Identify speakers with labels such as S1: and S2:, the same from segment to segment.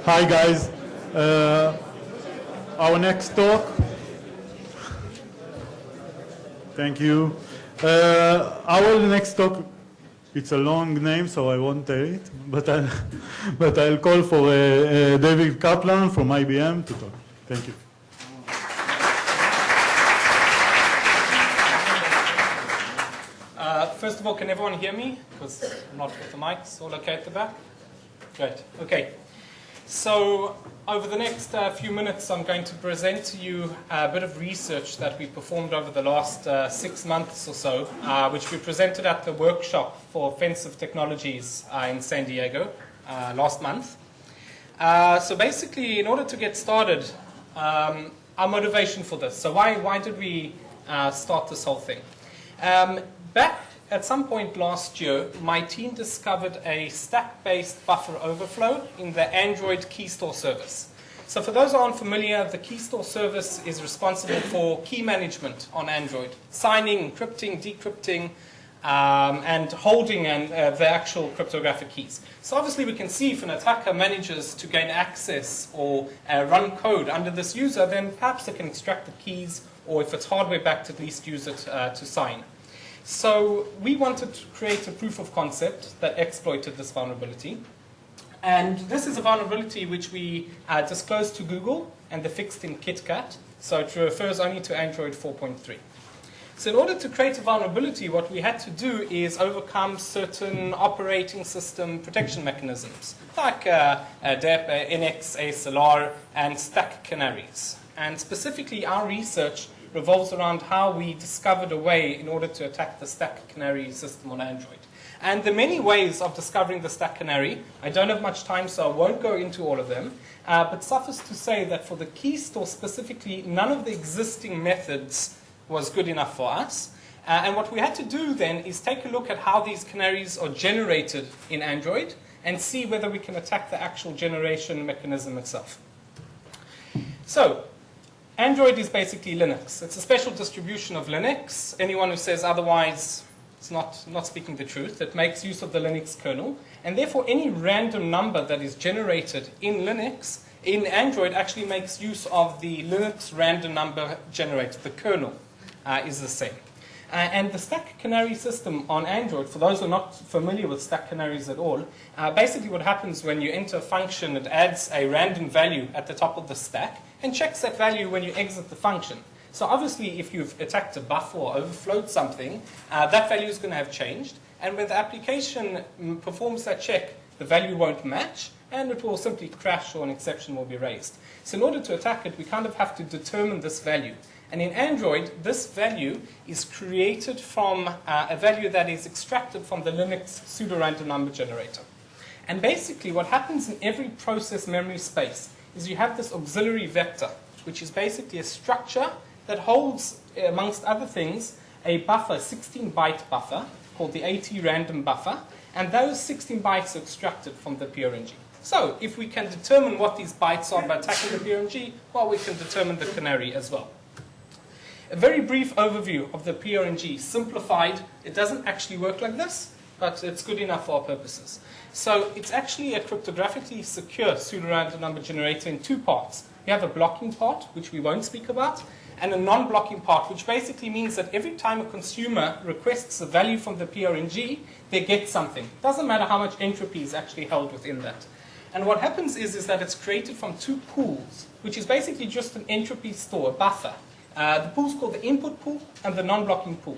S1: Hi guys, our next talk, thank you. Our next talk, it's a long name so I won't tell it, but I'll call for David Kaplan from IBM to talk. Thank you.
S2: First of all, can everyone hear me? Because I'm not with the mics. All okay at the back? Great. Okay. So over the next few minutes, I'm going to present to you a bit of research that we performed over the last 6 months or so, which we presented at the workshop for offensive technologies in San Diego last month. So basically, in order to get started, our motivation for this. So why did we start this whole thing? Back at some point last year, my team discovered a stack-based buffer overflow in the Android key store service. So for those who aren't familiar, the key store service is responsible for key management on Android, signing, encrypting, decrypting, and holding the actual cryptographic keys. So obviously we can see if an attacker manages to gain access or run code under this user, then perhaps they can extract the keys, or if it's hardware backed, at least use it to sign. So we wanted to create a proof of concept that exploited this vulnerability. And this is a vulnerability which we disclosed to Google, and they fixed in KitKat. So it refers only to Android 4.3. So in order to create a vulnerability, what we had to do is overcome certain operating system protection mechanisms, like DEP, NX, ASLR, and stack canaries. And specifically, our research revolves around how we discovered a way in order to attack the stack canary system on Android. And there are many ways of discovering the stack canary. I don't have much time, so I won't go into all of them. But suffice to say that for the key store specifically, none of the existing methods was good enough for us. And what we had to do then is take a look at how these canaries are generated in Android and see whether we can attack the actual generation mechanism itself. So Android is basically Linux. It's a special distribution of Linux. Anyone who says otherwise is not speaking the truth. It makes use of the Linux kernel. And therefore, any random number that is generated in Linux, in Android, actually makes use of the Linux random number generator. The kernel is the same. And the stack canary system on Android, for those who are not familiar with stack canaries at all, basically what happens when you enter a function, it adds a random value at the top of the stack and checks that value when you exit the function. So obviously, if you've attacked a buffer or overflowed something, that value is going to have changed. And when the application performs that check, the value won't match, and it will simply crash or an exception will be raised. So in order to attack it, we kind of have to determine this value. And in Android, this value is created from a value that is extracted from the Linux pseudo-random number generator. And basically, what happens in every process memory space is you have this auxiliary vector, which is basically a structure that holds, amongst other things, a buffer, 16-byte buffer, called the AT random buffer, and those 16 bytes are extracted from the PRNG. So if we can determine what these bytes are by attacking the PRNG, well, we can determine the canary as well. A very brief overview of the PRNG, simplified. It doesn't actually work like this, but it's good enough for our purposes. So it's actually a cryptographically secure pseudo-random number generator in two parts. You have a blocking part, which we won't speak about, and a non-blocking part, which basically means that every time a consumer requests a value from the PRNG, they get something. It doesn't matter how much entropy is actually held within that. And what happens is that it's created from two pools, which is basically just an entropy store, a buffer. The pool's called the input pool and the non-blocking pool.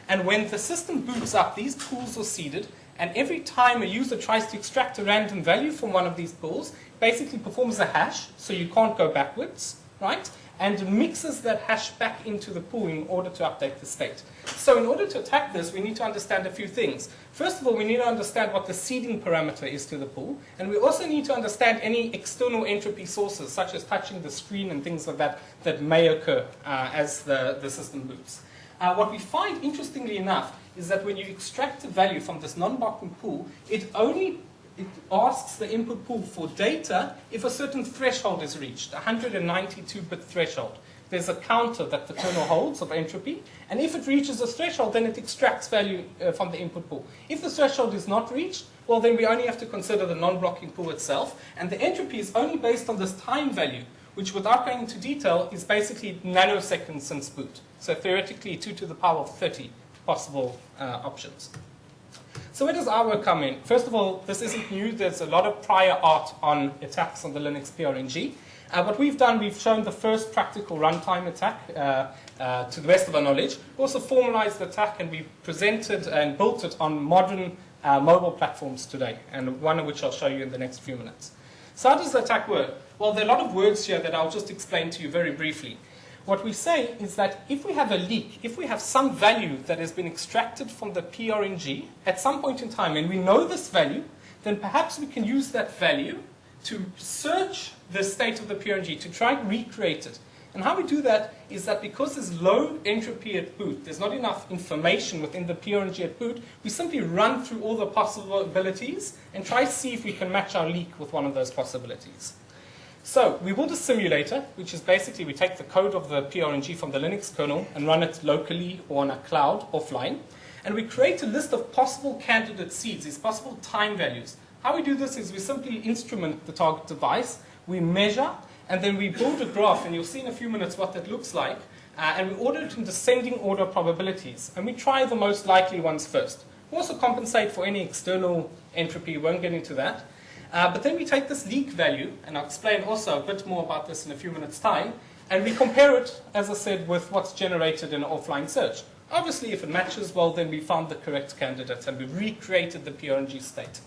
S2: And when the system boots up, these pools are seeded, and every time a user tries to extract a random value from one of these pools, basically performs a hash, so you can't go backwards, right? And mixes that hash back into the pool in order to update the state. So in order to attack this, we need to understand a few things. First of all, we need to understand what the seeding parameter is to the pool, and we also need to understand any external entropy sources, such as touching the screen and things like that, that may occur as the system boots. What we find, interestingly enough, is that when you extract a value from this non-blocking pool, it asks the input pool for data if a certain threshold is reached, a 192-bit threshold. there's a counter that the kernel holds of entropy, and if it reaches a threshold, then it extracts value from the input pool. If the threshold is not reached, well, then we only have to consider the non-blocking pool itself, and the entropy is only based on this time value, which, without going into detail, is basically nanoseconds since boot. So theoretically, 2 to the power of 30 possible options. So where does our work come in? First of all, this isn't new. There's a lot of prior art on attacks on the Linux PRNG. What we've done, we've shown the first practical runtime attack to the best of our knowledge. We also formalized the attack, and we presented and built it on modern mobile platforms today, and one of which I'll show you in the next few minutes. So how does the attack work? Well, there are a lot of words here that I'll just explain to you very briefly. What we say is that if we have a leak, if we have some value that has been extracted from the PRNG at some point in time, and we know this value, then perhaps we can use that value to search the state of the PRNG, to try and recreate it. And how we do that is that because there's low entropy at boot, there's not enough information within the PRNG at boot, we simply run through all the possibilities and try to see if we can match our leak with one of those possibilities. So we build a simulator, which is basically we take the code of the PRNG from the Linux kernel and run it locally or on a cloud offline. And we create a list of possible candidate seeds, these possible time values. How we do this is we simply instrument the target device, we measure, and then we build a graph, and you'll see in a few minutes what that looks like. And we order it in descending order probabilities. And we try the most likely ones first. We also compensate for any external entropy, we won't get into that. But then we take this leak value, and I'll explain also a bit more about this in a few minutes' time, and we compare it, as I said, with what's generated in an offline search. Obviously, if it matches, well, then we found the correct candidate, and we've recreated the PRNG state.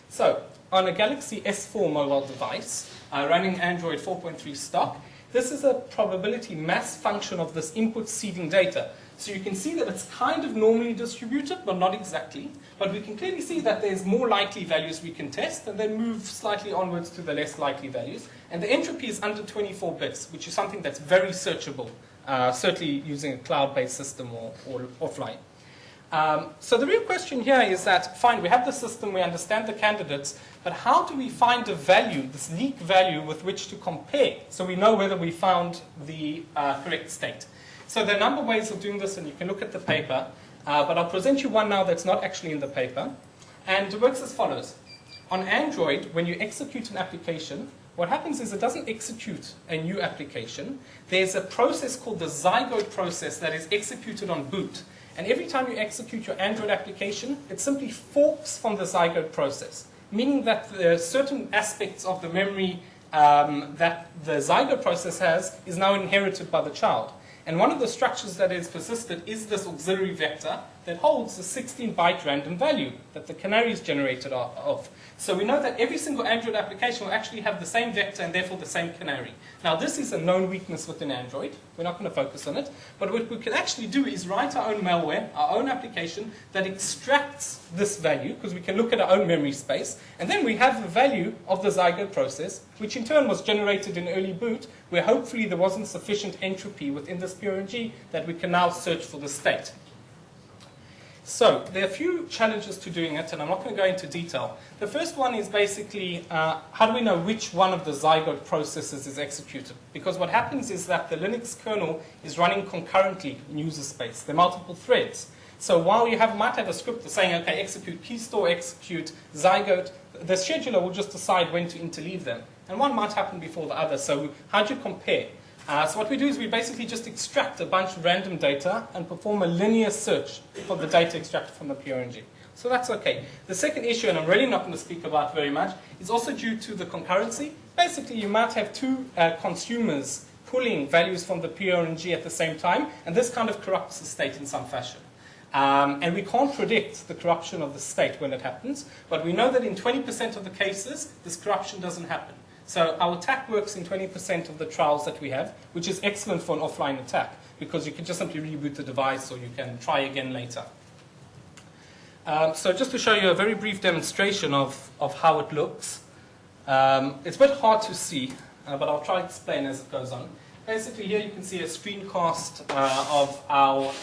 S2: So, on a Galaxy S4 mobile device, running Android 4.3 stock, this is a probability mass function of this input seeding data. So you can see that it's kind of normally distributed, but not exactly. But we can clearly see that there's more likely values we can test, and then move slightly onwards to the less likely values. And the entropy is under 24 bits, which is something that's very searchable, certainly using a cloud-based system or offline. So the real question here is that, fine, we have the system, we understand the candidates, but how do we find a value, this leak value, with which to compare, so we know whether we found the correct state? So there are a number of ways of doing this, and you can look at the paper, but I'll present you one now that's not actually in the paper. And it works as follows. On Android, when you execute an application, what happens is it doesn't execute a new application. There's a process called the zygote process that is executed on boot. And every time you execute your Android application, it simply forks from the zygote process, meaning that there are certain aspects of the memory that the zygote process has is now inherited by the child. And one of the structures that is persisted is this auxiliary vector that holds the 16-byte random value that the canary is generated of. So we know that every single Android application will actually have the same vector and therefore the same canary. Now this is a known weakness within Android. We're not going to focus on it. But what we can actually do is write our own malware, our own application that extracts this value, because we can look at our own memory space. And then we have the value of the zygote process, which in turn was generated in early boot, where hopefully there wasn't sufficient entropy within this PRNG that we can now search for the state. So there are a few challenges to doing it, and I'm not going to go into detail. The first one is basically, how do we know which one of the zygote processes is executed? Because what happens is that the Linux kernel is running concurrently in user space. There are multiple threads. So while you might have a script that's saying, okay, execute keystore, execute zygote, the scheduler will just decide when to interleave them. And one might happen before the other. So how do you compare? So what we do is we basically just extract a bunch of random data and perform a linear search for the data extracted from the PRNG. So that's okay. The second issue, and I'm really not going to speak about very much, is also due to the concurrency. Basically, you might have two consumers pulling values from the PRNG at the same time, and this kind of corrupts the state in some fashion. And we can't predict the corruption of the state when it happens, but we know that in 20% of the cases, this corruption doesn't happen. So our attack works in 20% of the trials that we have, which is excellent for an offline attack, because you can just simply reboot the device, or you can try again later. So just to show you a very brief demonstration of how it looks. It's a bit hard to see, but I'll try to explain as it goes on. Basically, here you can see a screencast of our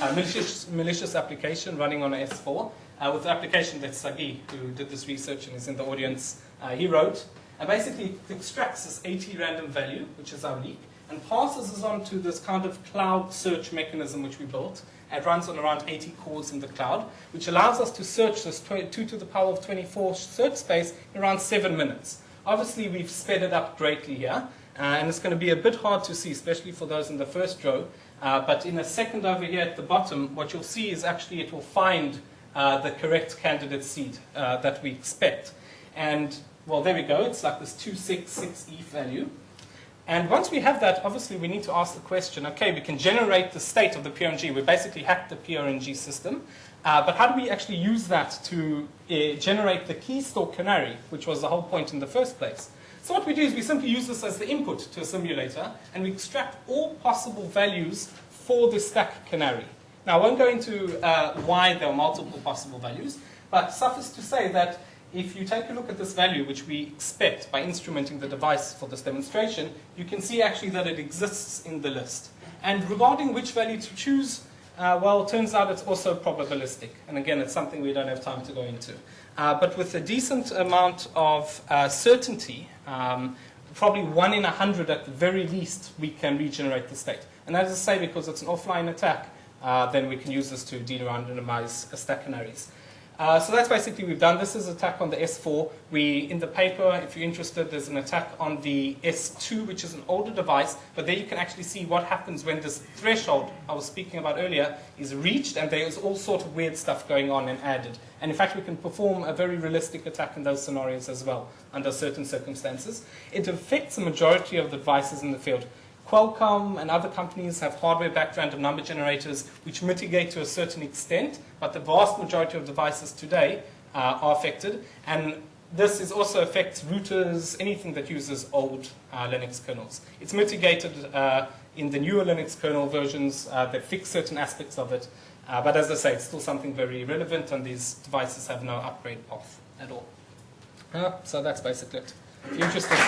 S2: malicious application running on S4, with the application that Sagi, who did this research and is in the audience, he wrote. And basically, it extracts this 80 random value, which is our leak. and passes us on to this kind of cloud search mechanism which we built. It runs on around 80 cores in the cloud, which allows us to search this 2 to the power of 24 search space in around 7 minutes. Obviously, we've sped it up greatly here, and it's going to be a bit hard to see, especially for those in the first row. But in a second over here at the bottom, what you'll see is actually it will find the correct candidate seed that we expect. And, well, there we go. It's like this 266E value. And once we have that, obviously we need to ask the question, okay, we can generate the state of the PRNG. We basically hacked the PRNG system. But how do we actually use that to generate the key store canary, which was the whole point in the first place? So what we do is we simply use this as the input to a simulator, and we extract all possible values for the stack canary. Now, I won't go into why there are multiple possible values, but suffice to say that if you take a look at this value, which we expect by instrumenting the device for this demonstration, you can see actually that it exists in the list. And regarding which value to choose, well, it turns out it's also probabilistic. And again, it's something we don't have time to go into. But with a decent amount of certainty, probably 1 in 100 at the very least, we can regenerate the state. And as I say, because it's an offline attack, then we can use this to de-randomize stack canaries. So that's basically we've done. This is an attack on the S4. In the paper, if you're interested, there's an attack on the S2, which is an older device. But there you can actually see what happens when this threshold I was speaking about earlier is reached, and there is all sort of weird stuff going on and added. And in fact, we can perform a very realistic attack in those scenarios as well, under certain circumstances. It affects the majority of the devices in the field. Qualcomm and other companies have hardware-backed random number generators which mitigate to a certain extent, but the vast majority of devices today are affected. And this also affects routers, anything that uses old Linux kernels. It's mitigated in the newer Linux kernel versions that fix certain aspects of it. But as I say, it's still something very relevant, and these devices have no upgrade path at all. So that's basically it. If you're interested,